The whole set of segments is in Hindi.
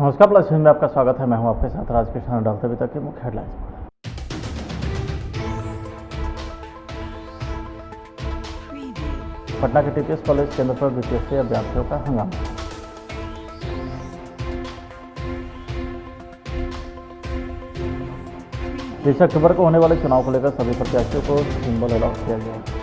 नमस्कार, प्लस न्यूज़ में आपका स्वागत है। मैं हूं आपके साथ राजकृष्ण। डालते अभी तक के मुख्य हेडलाइंस। पटना के टीपीएस कॉलेज केंद्र पर बीपीएससी अभ्यर्थियों का हंगामा। बीस अक्टूबर को होने वाले चुनाव को लेकर सभी प्रत्याशियों को सिंबल अलॉट किया गया।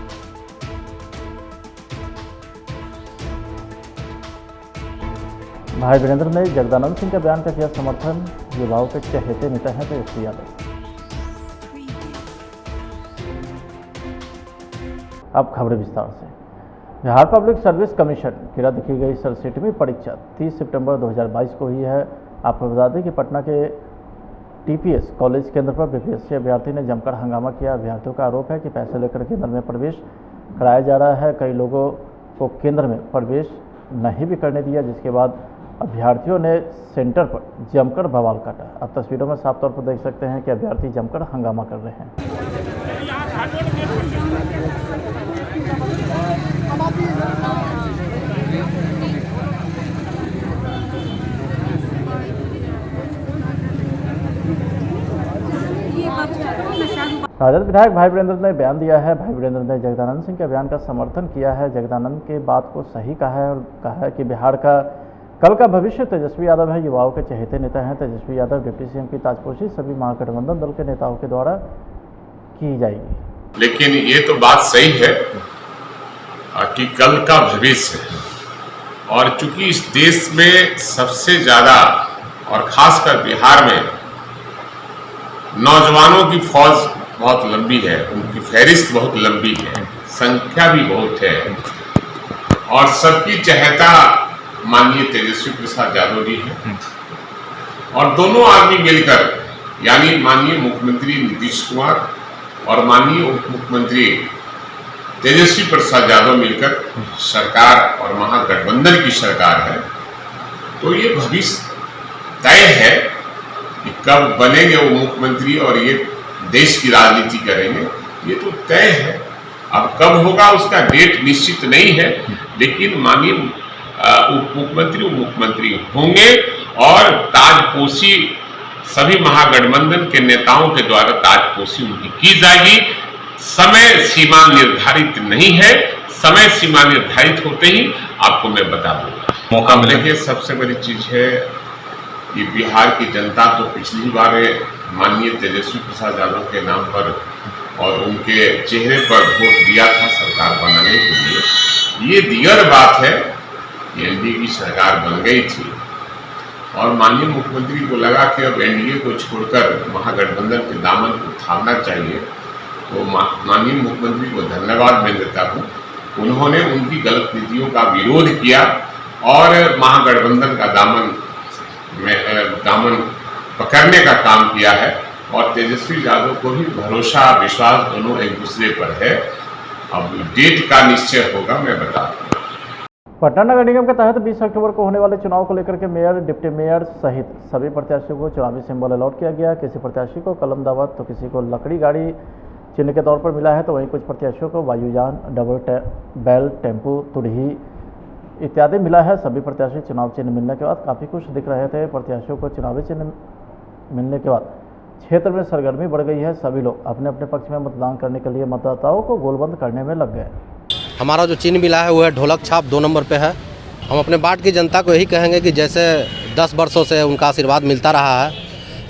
भाई वीरेंद्र ने जगदानंद सिंह के बयान का किया समर्थन। युवाओं के चहेते नेता हैं तेजस्वी यादव। अब खबरें विस्तार से। बिहार पब्लिक सर्विस कमीशन की रद्द की गई 67वीं परीक्षा 30 सितंबर 2022 को हुई है। आपको बता दें कि पटना के टीपीएस कॉलेज केंद्र पर बीपीएससी अभ्यर्थी ने जमकर हंगामा किया। अभ्यर्थियों का आरोप है कि पैसे लेकर केंद्र में प्रवेश कराया जा रहा है। कई लोगों को केंद्र में प्रवेश नहीं भी करने दिया, जिसके बाद अभ्यर्थियों ने सेंटर पर जमकर बवाल काटा। अब तस्वीरों में साफ तौर पर देख सकते हैं कि अभ्यर्थी जमकर हंगामा कर रहे हैं। राजद विधायक भाई वीरेंद्र ने बयान दिया है। भाई वीरेंद्र ने जगदानंद सिंह के बयान का समर्थन किया है। जगदानंद के बात को सही कहा है और कहा है कि बिहार का कल का भविष्य तेजस्वी यादव है। युवाओं के चहेते नेता हैं तेजस्वी यादव। डिप्टी सीएम की ताजपोशी सभी महागठबंधन दल के नेताओं के द्वारा की जाएगी। लेकिन ये तो बात सही है कि कल का भविष्य है, और चूंकि इस देश में सबसे ज्यादा और खासकर बिहार में नौजवानों की फौज बहुत लंबी है, उनकी फहरिस्त बहुत लंबी है, संख्या भी बहुत है, और सबकी चहेता माननीय तेजस्वी प्रसाद यादव जी हैं। और दोनों आदमी मिलकर, यानी माननीय मुख्यमंत्री नीतीश कुमार और माननीय उप मुख्यमंत्री तेजस्वी प्रसाद यादव मिलकर सरकार और महागठबंधन की सरकार है। तो ये भविष्य तय है कि कब बनेंगे वो मुख्यमंत्री और ये देश की राजनीति करेंगे, ये तो तय है। अब कब होगा उसका डेट निश्चित नहीं है, लेकिन माननीय उप मुख्यमंत्री होंगे और ताजपोशी सभी महागठबंधन के नेताओं के द्वारा ताजपोशी उनकी की जाएगी। समय सीमा निर्धारित नहीं है, समय सीमा निर्धारित होते ही आपको मैं बता दूंगा। मौका मिलेगा। सबसे बड़ी चीज है कि बिहार की जनता तो पिछली बार माननीय तेजस्वी प्रसाद यादव के नाम पर और उनके चेहरे पर वोट दिया था सरकार बनाने के लिए। ये दीगर बात है कि एनडीए की सरकार बन गई थी और माननीय मुख्यमंत्री को लगा कि अब एनडीए को छोड़कर महागठबंधन के दामन को थामना चाहिए। तो माननीय मुख्यमंत्री को धन्यवाद मैं देता हूँ। उन्होंने उनकी गलत नीतियों का विरोध किया और महागठबंधन का दामन पकड़ने का काम किया है, और तेजस्वी यादव को भी भरोसा विश्वास दोनों एक दूसरे पर है। अब डेट का निश्चय होगा, मैं बता दूंगा। पटना नगर निगम के तहत 20 अक्टूबर को होने वाले चुनाव को लेकर के मेयर, डिप्टी मेयर सहित सभी प्रत्याशियों को चुनावी सिंबल अलॉट किया गया। किसी प्रत्याशी को कलम दावत तो किसी को लकड़ी गाड़ी चिन्ह के तौर पर मिला है, तो वहीं कुछ प्रत्याशियों को वायुयान, डबल बैल, टेम्पू, तुरही इत्यादि मिला है। सभी प्रत्याशी चुनाव चिन्ह मिलने के बाद काफ़ी खुश दिख रहे थे। प्रत्याशियों को चुनावी चिन्ह मिलने के बाद क्षेत्र में सरगर्मी बढ़ गई है। सभी लोग अपने अपने पक्ष में मतदान करने के लिए मतदाताओं को गोलबंद करने में लग गए। हमारा जो चिन्ह मिला है वो है ढोलक छाप 2 नंबर पे है। हम अपने बाट की जनता को यही कहेंगे कि जैसे 10 वर्षों से उनका आशीर्वाद मिलता रहा है,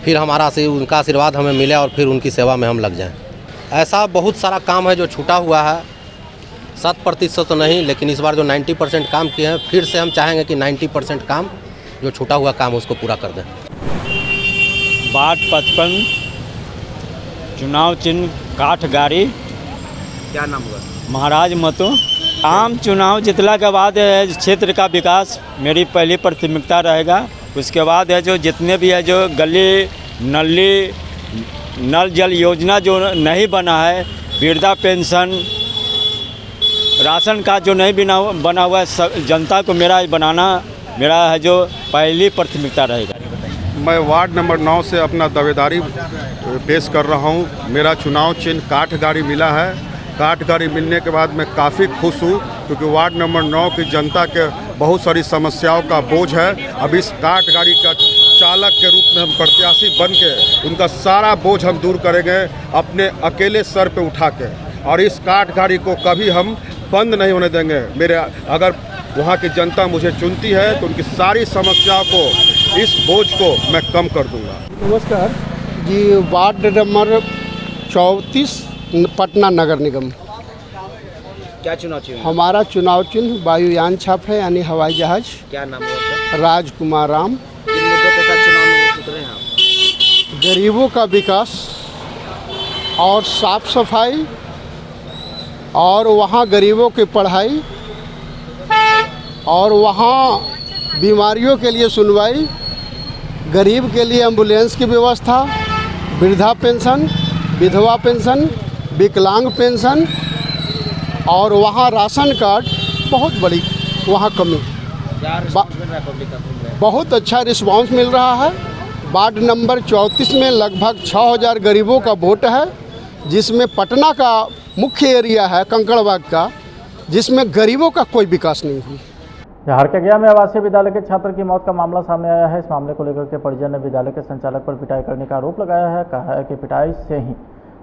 फिर उनका आशीर्वाद हमें मिले और फिर उनकी सेवा में हम लग जाएं। ऐसा बहुत सारा काम है जो छूटा हुआ है, 100% तो नहीं, लेकिन इस बार जो 90% काम किए हैं, फिर से हम चाहेंगे कि 90% काम जो छूटा हुआ काम उसको पूरा कर दें। बाट 55 चुनाव चिन्ह काठ गाड़ी। क्या नाम हुआ? महाराज मतु। आम चुनाव जितला के बाद क्षेत्र का विकास मेरी पहली प्राथमिकता रहेगा। उसके बाद है जो जितने भी है जो गली नली नल जल योजना जो नहीं बना है, वृद्धा पेंशन, राशन कार्ड जो नहीं बना हुआ है, जनता को मेरा है जो पहली प्राथमिकता रहेगा। मैं वार्ड नंबर 9 से अपना दावेदारी पेश कर रहा हूं। मेरा चुनाव चिन्ह काठ गाड़ी मिला है। काठ गाड़ी मिलने के बाद मैं काफ़ी खुश हूं, क्योंकि वार्ड नंबर 9 की जनता के बहुत सारी समस्याओं का बोझ है। अब इस काठ गाड़ी का चालक के रूप में हम प्रत्याशी बन के उनका सारा बोझ हम दूर करेंगे अपने अकेले सर पे उठा के। और इस काठ गाड़ी को कभी हम बंद नहीं होने देंगे। मेरे अगर वहाँ की जनता मुझे चुनती है तो उनकी सारी समस्याओं को, इस बोझ को मैं कम कर दूंगा। नमस्कार जी, वार्ड नंबर 34 पटना नगर निगम। क्या चुनाव चिन्ह? हमारा चुनाव चिन्ह वायुयान छाप है, यानी हवाई जहाज। क्या नाम है आपका? राजकुमार राम। किन मुद्दों के साथ चुनाव में उतरे हैं आप? गरीबों का विकास और साफ सफाई, और वहाँ गरीबों की पढ़ाई, और वहाँ बीमारियों के लिए सुनवाई, गरीब के लिए एम्बुलेंस की व्यवस्था, वृद्धा पेंशन, विधवा पेंशन, विकलांग पेंशन, और वहाँ राशन कार्ड बहुत बड़ी वहाँ कमी। बहुत अच्छा रिस्पांस मिल रहा है। वार्ड नंबर 34 में लगभग 6000 गरीबों का वोट है, जिसमें पटना का मुख्य एरिया है कंकड़बाग का, जिसमें गरीबों का कोई विकास नहीं हुई। हरकगया में आवासीय विद्यालय के छात्र की मौत का मामला सामने आया है। इस मामले को लेकर के परिजन ने विद्यालय के संचालक पर पिटाई करने का आरोप लगाया है। कहा है कि पिटाई से ही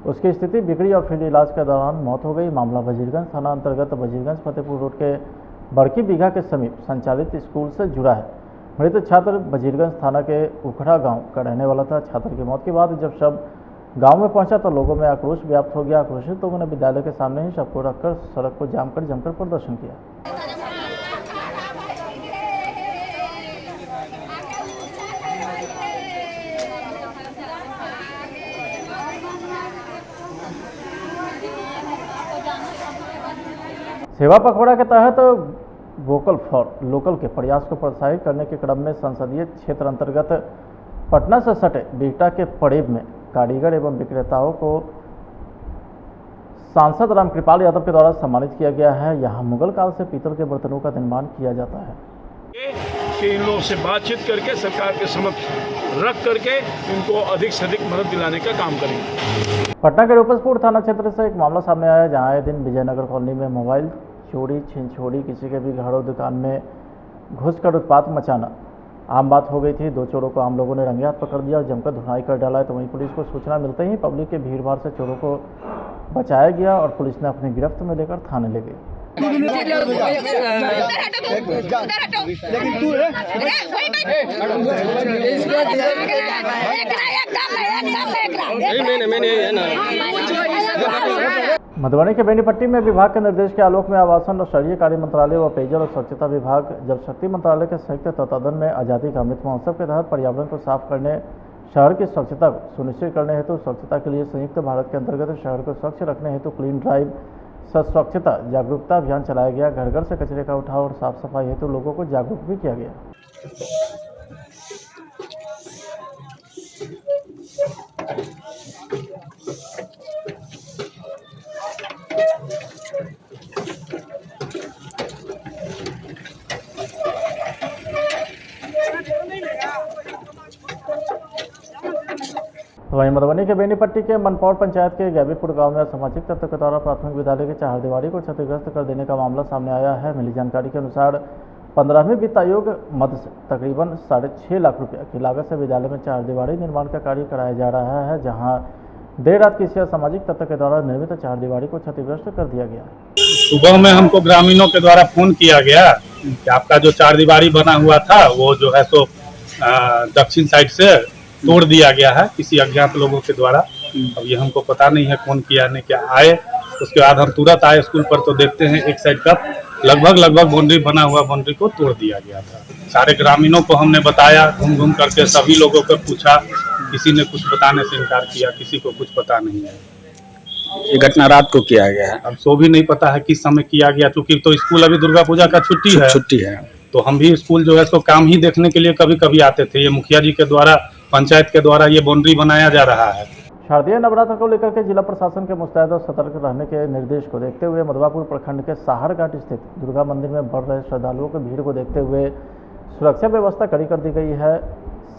उसकी स्थिति बिगड़ी और फिर इलाज के दौरान मौत हो गई। मामला वजीरगंज थाना अंतर्गत वजीरगंज फतेहपुर रोड के बड़की बीघा के समीप संचालित स्कूल से जुड़ा है। मृत छात्र वजीरगंज थाना के उखड़ा गांव का रहने वाला था। छात्र की मौत के बाद जब शव गांव में पहुंचा तो लोगों में आक्रोश व्याप्त हो गया। आक्रोशित लोगों ने विद्यालय के सामने ही शव को रखकर सड़क को जाम कर जमकर प्रदर्शन किया। सेवा पखवाड़ा के तहत वोकल फॉर लोकल के प्रयास को प्रोत्साहित करने के क्रम में संसदीय क्षेत्र अंतर्गत पटना से सटे बिहटा के पड़ेब में कारीगर एवं विक्रेताओं को सांसद रामकृपाल यादव के द्वारा सम्मानित किया गया है। यहाँ मुगल काल से पीतल के बर्तनों का निर्माण किया जाता है कि इन लोगों से बातचीत करके सरकार के समक्ष रख करके इनको अधिक से अधिक मदद दिलाने का काम करेंगे। पटना के रूपसपुर थाना क्षेत्र से एक मामला सामने आया, जहां आए दिन विजयनगर कॉलोनी में मोबाइल चोरी, छीन छोड़ी, किसी के भी घर और दुकान में घुसकर उत्पात मचाना आम बात हो गई थी। दो चोरों को आम लोगों ने रंगे हाथ पकड़ दिया और जमकर धुनाई कर डाला है। तो वहीं पुलिस को सूचना मिलते ही पब्लिक के भीड़ भाड़ से चोरों को बचाया गया और पुलिस ने अपनी गिरफ्त में लेकर थाने ले गई। मधुबनी के बेनीपट्टी में विभाग के निर्देश के आलोक में आवासन और शहरी कार्य मंत्रालय व पेयजल और स्वच्छता विभाग जल शक्ति मंत्रालय के संयुक्त तत्वावधान में आज़ादी का अमृत महोत्सव के तहत पर्यावरण को साफ करने, शहर की स्वच्छता को सुनिश्चित करने हेतु स्वच्छता के लिए संयुक्त भारत के अंतर्गत शहर को स्वच्छ रखने हेतु क्लीन ड्राइव स्वच्छता जागरूकता अभियान चलाया गया। घर घर से कचरे का उठाव और साफ सफाई हेतु लोगों को जागरूक भी किया गया। वहीं मधुबनी के बेनीपट्टी के मनपौर पंचायत के गैबीपुर गांव में असामाजिक तत्व के द्वारा प्राथमिक विद्यालय की चारदीवारी को क्षतिग्रस्त कर देने का मामला सामने आया है। मिली जानकारी के अनुसार 15वीं वित्त आयोग मद से तकरीबन 6.5 लाख रुपये की लागत से विद्यालय में चारदीवारी निर्माण का कार्य कराया जा रहा है, जहां देर रात किसी असामाजिक तत्व के द्वारा निर्मित चारदीवारी को क्षतिग्रस्त कर दिया गया। सुबह में हमको ग्रामीणों के द्वारा फोन किया गया कि आपका जो चारदीवारी बना हुआ था वो जो है सो दक्षिण साइड से तोड़ दिया गया है किसी अज्ञात लोगों के द्वारा। अब ये हमको पता नहीं है कौन किया नहीं क्या। आए उसके बाद हम तुरंत आए स्कूल पर तो देखते हैं एक साइड का लगभग बाउंड्री बना हुआ बाउंड्री को तोड़ दिया गया था। सारे ग्रामीणों को हमने बताया, घूम घूम करके सभी लोगों को पूछा, किसी ने कुछ बताने से इनकार किया, किसी को कुछ पता नहीं है। ये घटना रात को किया गया है। अब सो भी नहीं पता है किस समय किया गया, क्योंकि तो स्कूल अभी दुर्गा पूजा का छुट्टी है तो हम भी स्कूल जो है सो काम ही देखने के लिए कभी कभी आते थे। ये मुखिया जी के द्वारा, पंचायत के द्वारा ये बाउंड्री बनाया जा रहा है। शारदीय नवरात्र को लेकर के जिला प्रशासन के मुस्तैद और सतर्क रहने के निर्देश को देखते हुए मधवापुर प्रखंड के साहरघाट स्थित दुर्गा मंदिर में बढ़ रहे श्रद्धालुओं की भीड़ को देखते हुए सुरक्षा व्यवस्था कड़ी कर दी गई है।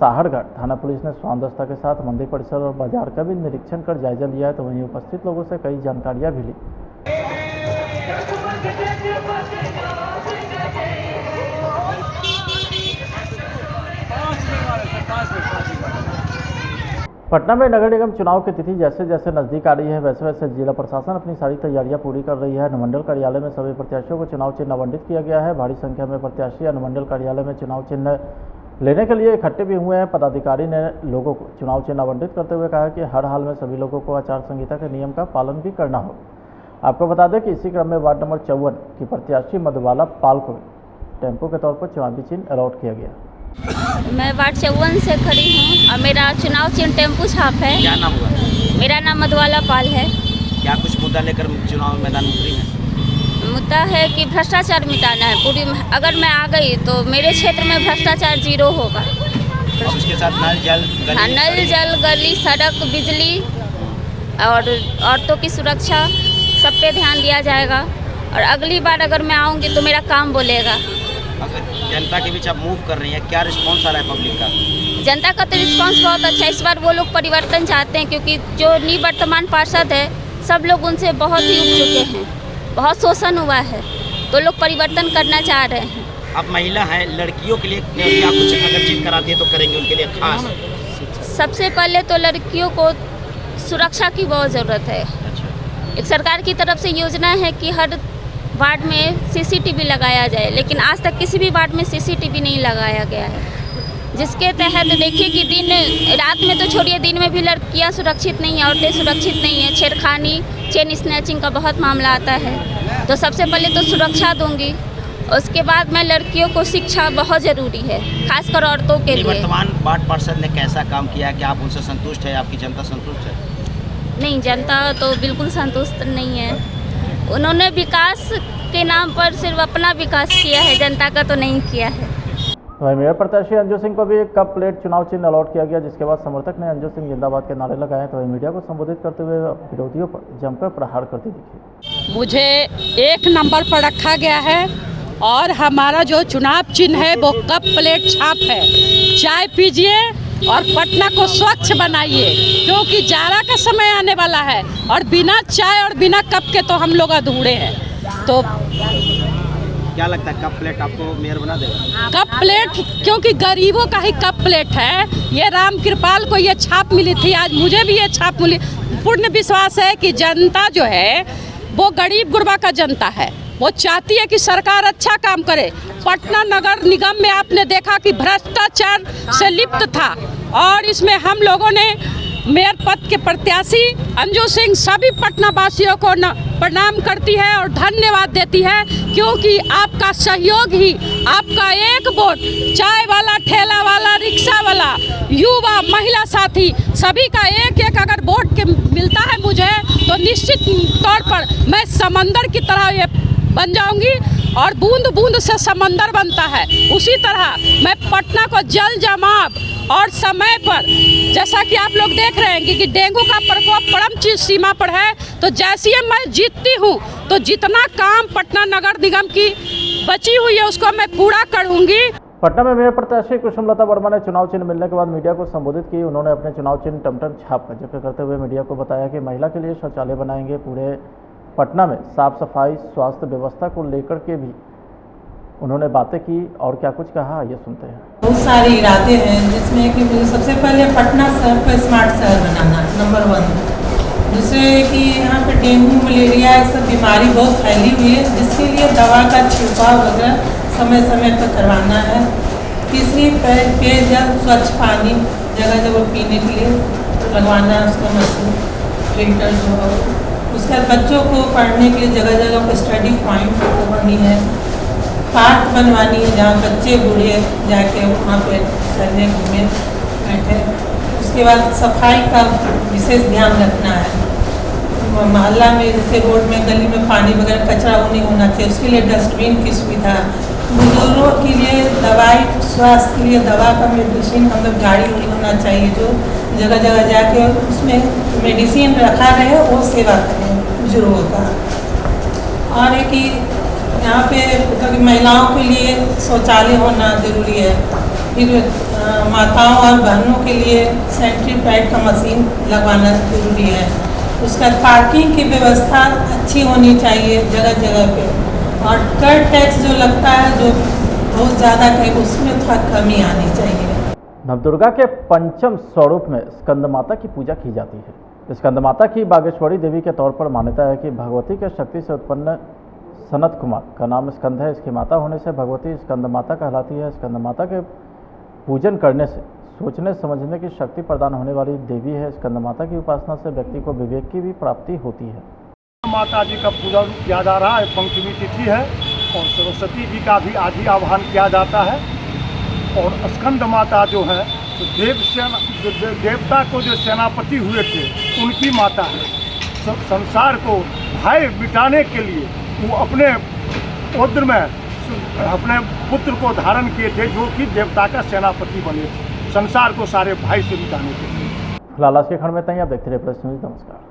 साहरघाट थाना पुलिस ने स्वान दस्ता के साथ मंदिर परिसर और बाजार का भी निरीक्षण कर जायजा लिया है। तो वहीं उपस्थित लोगों से कई जानकारियां भी ली। पटना में नगर निगम चुनाव की तिथि जैसे जैसे नजदीक आ रही है वैसे वैसे जिला प्रशासन अपनी सारी तैयारियां पूरी कर रही है। अनुमंडल कार्यालय में सभी प्रत्याशियों को चुनाव चिन्ह आवंटित किया गया है। भारी संख्या में प्रत्याशी अनुमंडल कार्यालय में चुनाव चिन्ह लेने के लिए इकट्ठे भी हुए हैं। पदाधिकारी ने लोगों को चुनाव चिन्ह आवंटित करते हुए कहा कि हर हाल में सभी लोगों को आचार संहिता के नियम का पालन भी करना होगा। आपको बता दें कि इसी क्रम में वार्ड नंबर 54 की प्रत्याशी मधुबाला पाल को टेम्पो के तौर पर चुनावी चिन्ह अलॉट किया गया। मैं वार्ड 54 से खड़ी हूँ और मेरा चुनाव चिन्ह टेम्पो छाप है। क्या नाम हुआ? मेरा नाम मधुबाला पाल है। क्या कुछ मुद्दा लेकर चुनाव मैदान में उतरी हैं? मुद्दा है कि भ्रष्टाचार मिटाना है पूरी। अगर मैं आ गई तो मेरे क्षेत्र में भ्रष्टाचार 0 होगा। और उसके साथ नल जल हाँ, नल जल गली सड़क बिजली और औरतों की सुरक्षा सब पे ध्यान दिया जाएगा। और अगली बार अगर मैं आऊँगी तो मेरा काम बोलेगा। जनता के बीच आप मूव कर रही हैं, क्या रिस्पॉन्स आ रहा है पब्लिक का? जनता का तो रिस्पॉन्स बहुत अच्छा है। इस बार वो लोग परिवर्तन चाहते हैं क्योंकि जो निवर्तमान पार्षद है सब लोग उनसे बहुत ही उब चुके हैं, बहुत शोषण हुआ है, तो लोग परिवर्तन करना चाह रहे हैं। आप महिला हैं, लड़कियों के लिए क्या कुछ अगर जीत कराती है तो करेंगे उनके लिए खास? सबसे पहले तो लड़कियों को सुरक्षा की बहुत ज़रूरत है। एक सरकार की तरफ से योजना है कि हर वार्ड में CCTV लगाया जाए, लेकिन आज तक किसी भी वार्ड में CCTV नहीं लगाया गया है, जिसके तहत देखिए कि दिन रात में तो छोड़िए, दिन में भी लड़कियां सुरक्षित नहीं हैं, औरतें सुरक्षित नहीं हैं। छेड़खानी चेन स्नैचिंग का बहुत मामला आता है। तो सबसे पहले तो सुरक्षा दूंगी, उसके बाद मैं लड़कियों को शिक्षा बहुत ज़रूरी है, खासकर औरतों के लिए। वर्तमान वार्ड पार्षद ने कैसा काम किया है, क्या आप उनसे संतुष्ट है? आपकी जनता संतुष्ट है? नहीं, जनता तो बिल्कुल संतुष्ट नहीं है। उन्होंने विकास के नाम पर सिर्फ अपना विकास किया है, जनता का तो नहीं किया है। वहीं मेयर प्रत्याशी अंजू सिंह को भी एक कप प्लेट चुनाव चिन्ह अलॉट किया गया, जिसके बाद समर्थक ने अंजू सिंह जिंदाबाद के नारे लगाए। तो वही मीडिया को संबोधित करते हुए विरोधियों पर जमकर प्रहार करती दिखी। मुझे 1 नंबर पर रखा गया है और हमारा जो चुनाव चिन्ह है वो कप प्लेट छाप है। चाय पीजिए और पटना को स्वच्छ बनाइए, क्योंकि जाड़ा का समय आने वाला है और बिना चाय और बिना कप के तो हम लोग अधूरे हैं। तो क्या लगता है कप प्लेट आपको मेयर बना देगा? कप प्लेट, क्योंकि गरीबों का ही कप प्लेट है। ये राम कृपाल को ये छाप मिली थी, आज मुझे भी ये छाप मिली। पूर्ण विश्वास है कि जनता जो है वो गरीब गुरबा का जनता है, वो चाहती है कि सरकार अच्छा काम करे। पटना नगर निगम में आपने देखा कि भ्रष्टाचार से लिप्त था और इसमें हम लोगों ने मेयर पद के प्रत्याशी अंजू सिंह सभी पटना वासियों को प्रणाम करती है और धन्यवाद देती है, क्योंकि आपका सहयोग ही, आपका एक वोट, चाय वाला, ठेला वाला, रिक्शा वाला, युवा, महिला साथी सभी का एक एक अगर वोट के मिलता है मुझे, तो निश्चित तौर पर मैं समंदर की तरह ये बन जाऊंगी और बूंद बूंद से समंदर बनता है, उसी तरह मैं पटना को जल जमाव और समय पर, जैसा कि आप लोग देख रहे हैं कि डेंगू का प्रकोप परम सीमा पर है, तो जैसे ही मैं जीतती हूँ तो जितना काम पटना नगर निगम की बची हुई है उसको मैं पूरा करूँगी। पटना में मेयर प्रत्याशी कुसुमलता वर्मा ने चुनाव चिन्ह मिलने के बाद मीडिया को संबोधित की। उन्होंने अपने चुनाव चिन्ह टमटम छाप का जिक्र करते हुए मीडिया को बताया कि महिला के लिए शौचालय बनाएंगे। पूरे पटना में साफ सफाई, स्वास्थ्य व्यवस्था को लेकर के भी उन्होंने बातें की और क्या कुछ कहा, ये सुनते हैं। बहुत सारे इरादे हैं, जिसमें कि मुझे सबसे पहले पटना शहर को स्मार्ट शहर बनाना नंबर 1। दूसरे कि यहाँ पे डेंगू, मलेरिया ये सब बीमारी बहुत फैली हुई है, जिसके लिए दवा का छिड़काव वगैरह समय समय पर करवाना है। तीसरी पेयजल, स्वच्छ पानी जगह जगह पीने के लिए लगवाना है, उसका मशीन फिल्टर जो हो। उसके बाद बच्चों को पढ़ने के लिए जगह जगह पर स्टडी पॉइंट बनवानी है, पार्क बनवानी है जहाँ बच्चे बूढ़े जाके वहाँ पे रहने घूमे बैठे। उसके बाद सफाई का विशेष ध्यान रखना है। मोहल्ला में जैसे रोड में, गली में पानी वगैरह कचरा वो नहीं होना चाहिए, उसके लिए डस्टबिन की सुविधा। बुजुर्गों के लिए दवाई, स्वास्थ्य के लिए दवा का मेडिसिन, मतलब गाड़ी नहीं होना चाहिए जो जगह जगह जाके उसमें मेडिसिन रखा रहे, वो सेवा करें बुजुर्गों का। और एक ही यहाँ पे मतलब महिलाओं के लिए शौचालय होना ज़रूरी है। फिर माताओं और बहनों के लिए सैनिटरी पैड का मशीन लगवाना ज़रूरी है। उसका पार्किंग की व्यवस्था अच्छी होनी चाहिए जगह जगह पे। और कर टैक्स जो लगता है, जो बहुत ज़्यादा है, उसमें थोड़ा कमी आनी चाहिए। नवदुर्गा के पंचम स्वरूप में स्कंद माता की पूजा की जाती है। स्कंद माता की बागेश्वरी देवी के तौर पर मान्यता है कि भगवती के शक्ति से उत्पन्न सनत कुमार का नाम स्कंद है। इसकी माता होने से भगवती स्कंद माता कहलाती है। स्कंद माता के पूजन करने से सोचने समझने की शक्ति प्रदान होने वाली देवी है। स्कंद माता की उपासना से व्यक्ति को विवेक की भी प्राप्ति होती है। माता जी का पूजा किया जा रहा है, पंचमी तिथि है और सरस्वती जी का भी आज ही आह्वान किया जाता है। और स्कंद माता जो है तो देवता को जो सेनापति हुए थे उनकी माता है। संसार को भय मिटाने के लिए वो अपने उद्र में अपने पुत्र को धारण किए थे, जो कि देवता का सेनापति बने थे, संसार को सारे भय से मिटाने के लिए। फिलहाल आज के खंड में तक आप देखते रहिए प्रेस न्यूज़। नमस्कार।